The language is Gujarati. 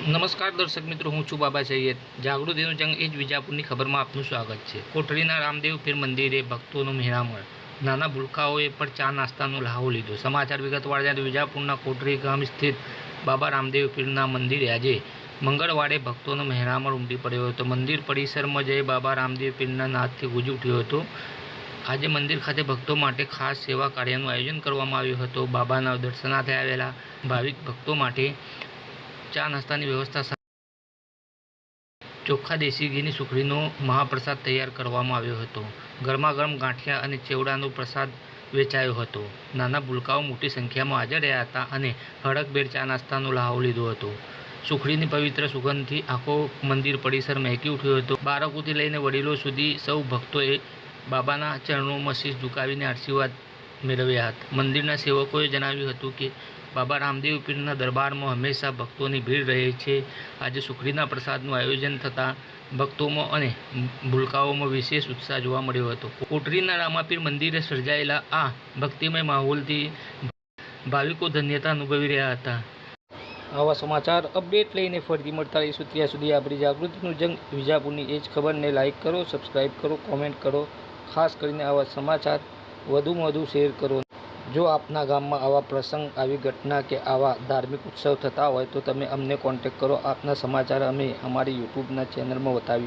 નમસ્કાર દર્શક મિત્રો, હું છું બાબા સૈયદ. જાગૃતિનો જંગ એ જ વિજાપુરની ખબરમાં આપનું સ્વાગત છે. કોઠડીના રામદેવ પીર મંદિરે ભક્તોનો મહેરામણ, નાના ભૂલકાઓએ પણ ચા નાસ્તાનો લહાવો લીધો. સમાચાર વિગતવાર જાણીએ. વિજાપુરના કોઠડી ગામ સ્થિત બાબા રામદેવ પીરના મંદિરે આજે મંગળવારે ભક્તોનો મહેરામણ ઉમટી પડ્યો હતો. મંદિર પરિસરમાં જય બાબા રામદેવ પીરના નાદથી ગુંજી ઉઠ્યો હતો. આજે મંદિર ખાતે ભક્તો માટે ખાસ સેવા કાર્યનું આયોજન કરવામાં આવ્યું હતું. બાબાના દર્શનાર્થે આવેલા ભાવિક ભક્તો માટે ચા નાસ્તાની વ્યવસ્થા, ચોખ્ખા દેશી ઘીની સુખડીનો મહાપ્રસાદ તૈયાર કરવામાં આવ્યો હતો. ગરમાગરમ ગાંઠિયા અને ચેવડાનો પ્રસાદ વેચાયો હતો. નાના ભૂલકાઓ મોટી સંખ્યામાં હાજર રહ્યા હતા અને હડકભેર ચા નાસ્તાનો લહાવો લીધો હતો. સુખડીની પવિત્ર સુગંધથી આખો મંદિર પરિસર મહેકી ઉઠ્યો હતો. બાળકોથી લઈને વડીલો સુધી સૌ ભક્તોએ બાબાના ચરણોમાં શીશ ઝુકાવીને આશીર્વાદ મેળવ્યા હતા. મંદિરના સેવકોએ જણાવ્યું હતું કે બાબા રામદેવ પીરના દરબારમાં હંમેશા ભક્તોની ભીડ રહે છે. આજે સુખડીના પ્રસાદનું આયોજન થતાં ભક્તોમાં અને ભૂલકાઓમાં વિશેષ ઉત્સાહ જોવા મળ્યો હતો. કોઠડીના રામાપીર મંદિરે સર્જાયેલા આ ભક્તિમય માહોલથી ભાવિકો ધન્યતા અનુભવી રહ્યા હતા. આવા સમાચાર અપડેટ લઈને ફરીથી મળતા રહીશું. ત્યાં સુધી આપણી જાગૃતિનું જંગ વિજાપુરની એ જ ખબરને લાઇક કરો, સબસ્ક્રાઈબ કરો, કોમેન્ટ કરો. ખાસ કરીને આવા સમાચાર વધુમાં વધુ શેર કરો. જો આપના ગામમાં આવા પ્રસંગ, આવી ઘટના કે આવા ધાર્મિક ઉત્સવ થતા હોય તો તમે અમને કોન્ટેક્ટ કરો. આપના સમાચાર અમે અમારી યુટ્યુબના ચેનલમાં બતાવીશું.